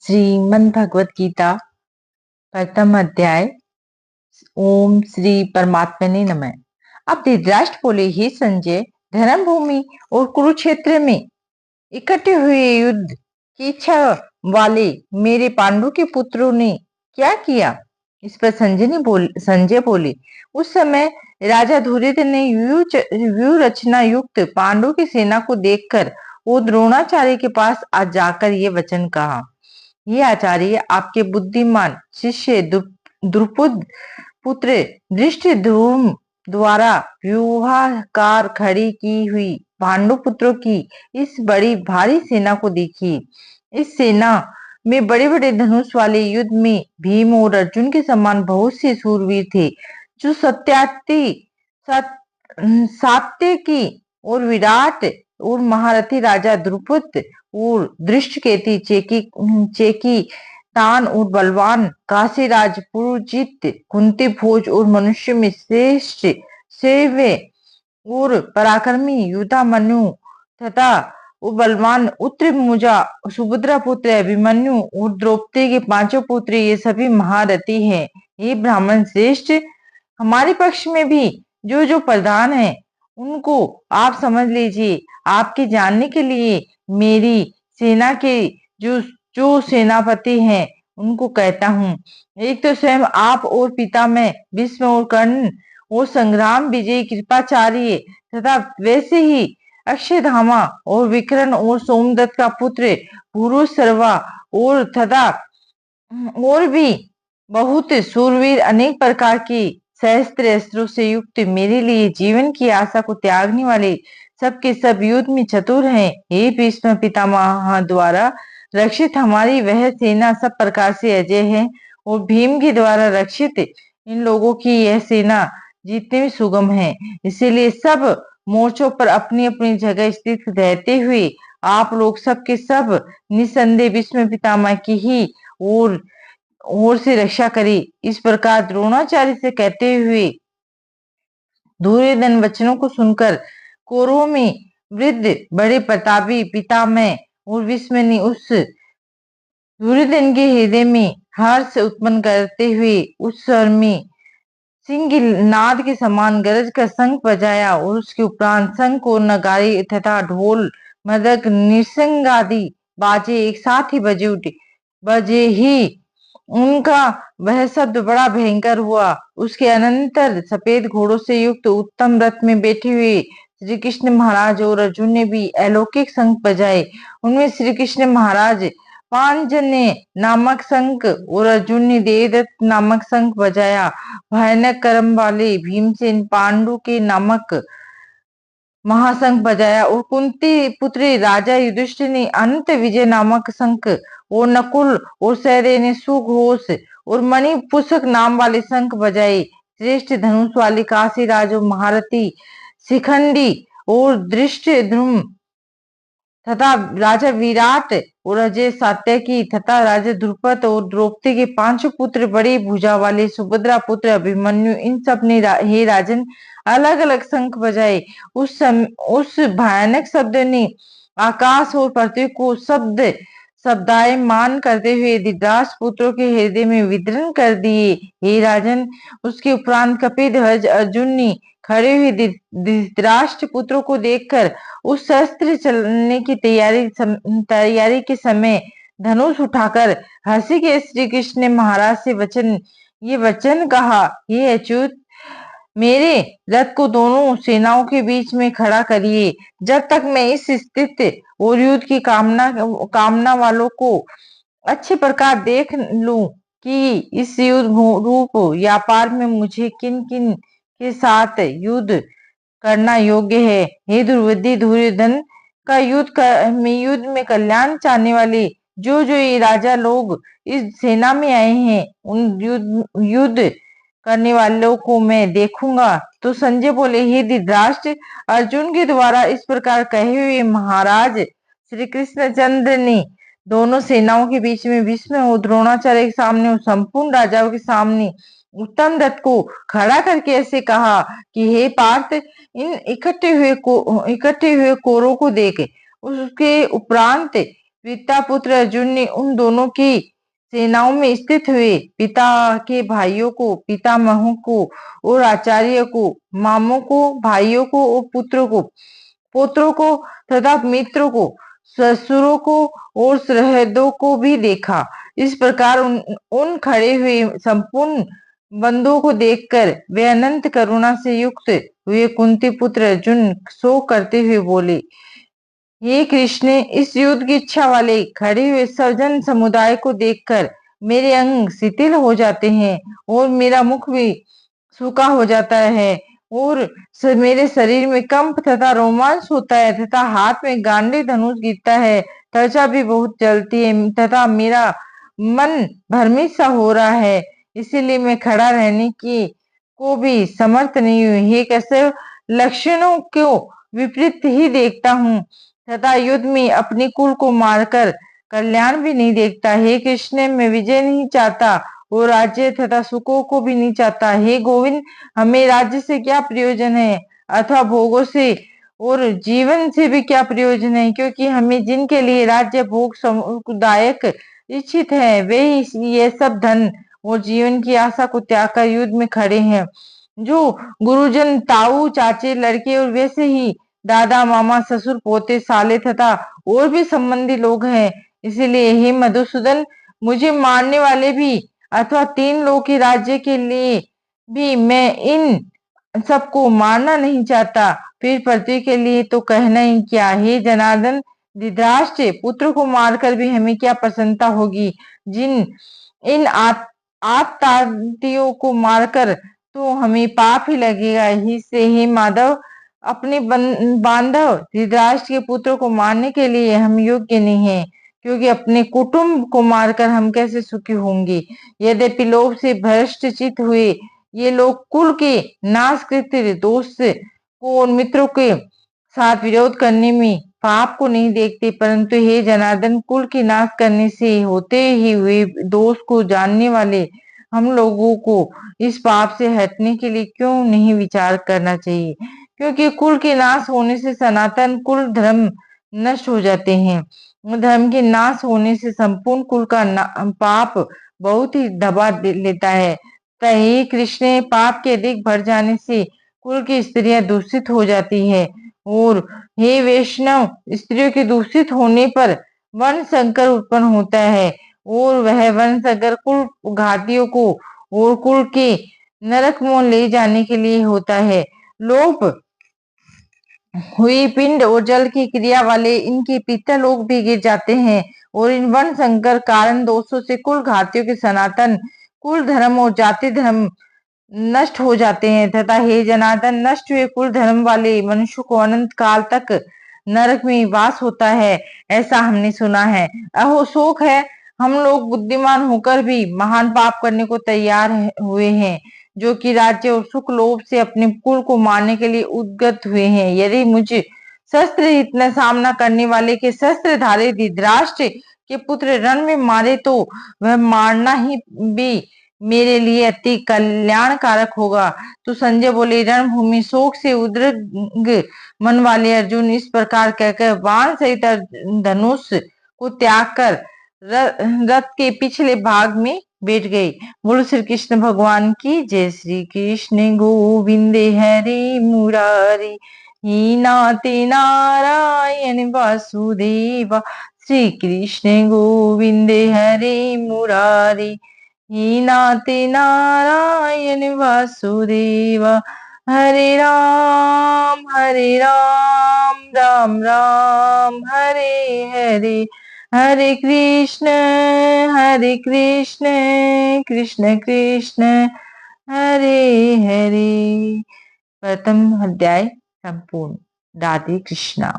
श्रीमद् भगवत गीता प्रथम अध्याय। ओम श्री परमात्मने नमः। अब धृतराष्ट्र बोले, हे संजय, धर्म भूमि और कुरुक्षेत्र में इकट्ठे हुए युद्ध की इच्छा वाले मेरे पांडु के पुत्रों ने क्या किया? इस पर संजय बोले, उस समय राजा धुरिध ने व्यूह रचना युक्त पांडु की सेना को देखकर वो द्रोणाचार्य के पास आज जाकर ये वचन कहा, ये आचार्य, आपके बुद्धिमान शिष्य द्रुपद पुत्र धृष्टद्युम्न द्वारा व्यूहाकार खड़ी की हुई पांडु पुत्रों की इस बड़ी भारी सेना को देखिए। इस सेना में बड़े बड़े धनुष वाले युद्ध में भीम और अर्जुन के समान बहुत से सूरवीर थे, जो सात्यकी और विराट और महारथी राजा द्रुपद और दृष्टकेती चेकी तान और बलवान काशीराज पुरुजित कुंती भोज और मनुष्य में श्रेष्ठ सेव्य और पराक्रमी युधामन्यु तथा वो बलवान उत्तरमुजा सुभद्रा पुत्र अभिमन्यु और द्रौपदी के पांचों पुत्र, ये सभी महारथी हैं। ये ब्राह्मण श्रेष्ठ, हमारे पक्ष में भी जो जो प्रधान है उनको आप समझ लीजिए। आपके जानने के लिए मेरी सेना के जो जो सेनापति हैं उनको कहता हूँ। एक तो स्वयं आप और पिता में भीष्म और कर्ण और संग्राम विजय कृपाचार्य तथा वैसे ही अक्षयधामा और विकर्ण और सोमदत्त का पुत्र पुरुष सर्वा और तथा और भी बहुत सूरवीर अनेक प्रकार की सहस्त्र अस्त्रों से युक्त, मेरे लिए जीवन की आशा को त्यागने वाले सबके सब युद्ध में चतुर हैं। हे भीष्म पितामह द्वारा रक्षित हमारी वह सेना सब प्रकार से अजय है और भीम के द्वारा रक्षित इन लोगों की यह सेना जीतने में सुगम है। इसीलिए सब मोर्चों पर अपनी अपनी जगह स्थित रहते हुए आप लोग सबके सब निसंदेह भीष्म पितामह की ही ओर से रक्षा करे। इस प्रकार द्रोणाचार्य से कहते हुए दुर्योधन वचनों को सुनकर कौरवों में वृद्ध बड़े प्रतापी पितामह और भीष्म ने उस दुर्योधन के हृदय में हर्ष उत्पन्न करते हुए उस स्वर में सिंह नाद के समान गरज कर शंख बजाया और उसके उपरांत शंख और नगारे तथा ढोल मदक निरसंग आदि बाजे एक साथ ही बजे ही उनका वह शब्द बड़ा भयंकर हुआ। उसके अनंतर सफेद घोड़ों से युक्त उत्तम रथ में बैठे हुए श्री कृष्ण महाराज और अर्जुन ने भी अलौकिक शंख बजाए। उनमें श्री कृष्ण महाराज पांचजन्य नामक शंख और अर्जुन ने देवदत्त नामक शंख बजाया। भयानक कर्म वाले भीमसेन पांडु के नामक महाशंख बजाया और कुंती पुत्री राजा युधिष्ठिर ने अनंत विजय नामक शंख और नकुल और सहदेव ने सुघोष और मणि पुष्पक नाम वाले शंख बजाए। श्रेष्ठ धनुष वाले काशीराज और महारथी शिखंडी और दृष्टद्युम्न तथा राजा विराट और अजय सात्यकी तथा राजा द्रुपद और द्रौपदी के पांचों पुत्र बड़े भुजा वाले सुभद्रा पुत्र अभिमन्यु, इन सब ने हे राजन अलग अलग शंख बजाए। उस भयानक शब्द ने आकाश और पृथ्वी को शब्दायमान करते हुए धृतराष्ट्र पुत्रों के हृदय में विदीर्ण कर दिए। हे राजन, उसके उपरांत कपिध्वज अर्जुन ने खड़े हुए धृतराष्ट्र पुत्रों को देखकर उस शस्त्र चलने की तैयारी के समय धनुष उठाकर हंसी के श्री कृष्ण महाराज से वचन कहा, हे अच्युत, मेरे रथ को दोनों सेनाओं के बीच में खड़ा करिए, जब तक मैं इस स्थिति और युद्ध की कामना वालों को अच्छे प्रकार देख लूं कि इस युद्ध रूप व्यापार में मुझे किन किन के साथ युद्ध करना योग्य है। हे दुर्विधि दुर्योधन का युद्ध में कल्याण चाहने वाले जो ये राजा लोग इस सेना में आए हैं, उन युद्ध करने वालों को मैं देखूंगा। तो संजय बोले, हे धृतराष्ट्र, अर्जुन के द्वारा इस प्रकार कहे हुए महाराज श्री कृष्णचंद्र ने दोनों सेनाओं के बीच में भीष्म और द्रोणाचार्य के सामने और संपूर्ण राजाओं के सामने उत्तम रथ को खड़ा करके ऐसे कहा कि हे पार्थ, इन इकट्ठे हुए कौरवों को देख। उसके उपरांत पिता पुत्र अर्जुन ने उन दोनों की सेनाओं में स्थित हुए पिता के भाइयों को, पितामहों को और आचार्य को, मामों को, भाइयों को और पुत्रों को, पुत्रों को तथा मित्रों को, ससुरों को और सहृदयों को भी देखा। इस प्रकार उन खड़े हुए संपूर्ण बंधुओं को देखकर वे अनंत करुणा से युक्त हुए कुंती पुत्र अर्जुन शोक करते हुए बोले, हे कृष्ण, इस युद्ध की इच्छा वाले खड़े हुए सज्जन समुदाय को देखकर मेरे अंग शिथिल हो जाते हैं और मेरा मुख भी सूखा हो जाता है और मेरे शरीर में कंप तथा रोमांच होता है तथा हाथ में गांडी धनुष गिरता है, त्वचा भी बहुत जलती है तथा मेरा मन भ्रमित सा हो रहा है। इसीलिए मैं खड़ा रहने की को भी समर्थ नहीं हूँ। हे कैसे लक्षणों को विपरीत ही देखता हूँ तथा युद्ध में अपने कुल को मारकर कल्याण भी नहीं देखता। हे कृष्ण, मैं विजय नहीं चाहता और राज्य तथा सुखों को भी नहीं चाहता। हे गोविंद, हमें राज्य से क्या प्रयोजन है अथवा भोगों से और जीवन से भी क्या प्रयोजन है, क्योंकि हमें जिनके लिए राज्य भोग समुदायक इच्छित है वे ये सब धन और जीवन की आशा को त्याग कर युद्ध में खड़े हैं। जो गुरुजन, ताऊ, चाचे, लड़के और वैसे ही दादा, मामा, ससुर, पोते, साले तथा और भी संबंधी लोग हैं। इसीलिए हे मधुसूदन, मुझे मारने वाले भी अथवा 3 लोक के राज्य के लिए भी मैं इन सबको मारना नहीं चाहता, फिर पृथ्वी के लिए तो कहना ही क्या। हे जनार्दन, धृतराष्ट्र पुत्र को मारकर भी हमें क्या प्रसन्नता होगी। जिन इन आतताइयों को मारकर तो हमें पाप ही लगेगा ही से। हे माधव, अपने बांधव धृतराष्ट्र के पुत्र को मारने के लिए हम योग्य नहीं है, क्योंकि अपने कुटुंब को मारकर हम कैसे सुखी होंगे। यद्यपि लोभ से भ्रष्ट चित हुए ये लोग कुल के नाश कृत्य दोस्त को और मित्रों के साथ विरोध करने में पाप को नहीं देखते, परंतु हे जनार्दन, कुल के नाश करने से होते ही हुए दोष को जानने वाले हम लोगों को इस पाप से हटने के लिए क्यों नहीं विचार करना चाहिए, क्योंकि कुल के नाश होने से सनातन कुल धर्म नष्ट हो जाते हैं। धर्म के नाश होने से संपूर्ण कुल का पाप बहुत ही दबा लेता है। हे कृष्ण, पाप के अधिक बढ़ जाने से कुल की स्त्रियां दूषित हो जाती है और हे वैष्णव, स्त्रियों के दूषित होने पर वर्ण संकर उत्पन्न होता है और वह वर्ण संकर कुल घातियों को और कुल के नरक में ले जाने के लिए होता है। लोप हुई पिंड और जल की क्रिया वाले इनके पितर लोग भी गिर जाते हैं और इन वर्ण संकर कारण दोषों से कुल घातियों के सनातन कुल धर्म और जाति धर्म नष्ट हो जाते हैं तथा हे जनार्दन, नष्ट हुए कुल धर्म वाले मनुष्य को अनंत काल तक नरक में वास होता है, ऐसा हमने सुना है। अहो शोक है, हम लोग बुद्धिमान होकर भी महान पाप करने को तैयार हुए हैं, जो कि राज्य और सुख लोभ से अपने कुल को मारने के लिए उद्गत हुए हैं। यदि मुझे शस्त्र इतना सामना करने वाले के शस्त्रधारी धृतराष्ट्र के पुत्र रण में मारे तो वह मारना ही भी मेरे लिए अति कल्याणकारक होगा। तो संजय बोले, रणभूमि शोक से उद्विग्न मन वाले अर्जुन इस प्रकार कहकर बाण सहित धनुष को त्याग कर रथ के पिछले भाग में बैठ गई। बोलो श्री कृष्ण भगवान की जय। श्री कृष्ण गोविंद हरे मुरारी, ही नाते नारायण वासुदेवा। श्री कृष्ण गोविंद हरे मुरारी, ही नाते नारायण वासुदेवा। हरे राम राम राम हरे हरे, हरे कृष्ण कृष्ण कृष्ण हरे हरे। प्रथम अध्याय संपूर्ण। राधे कृष्णा।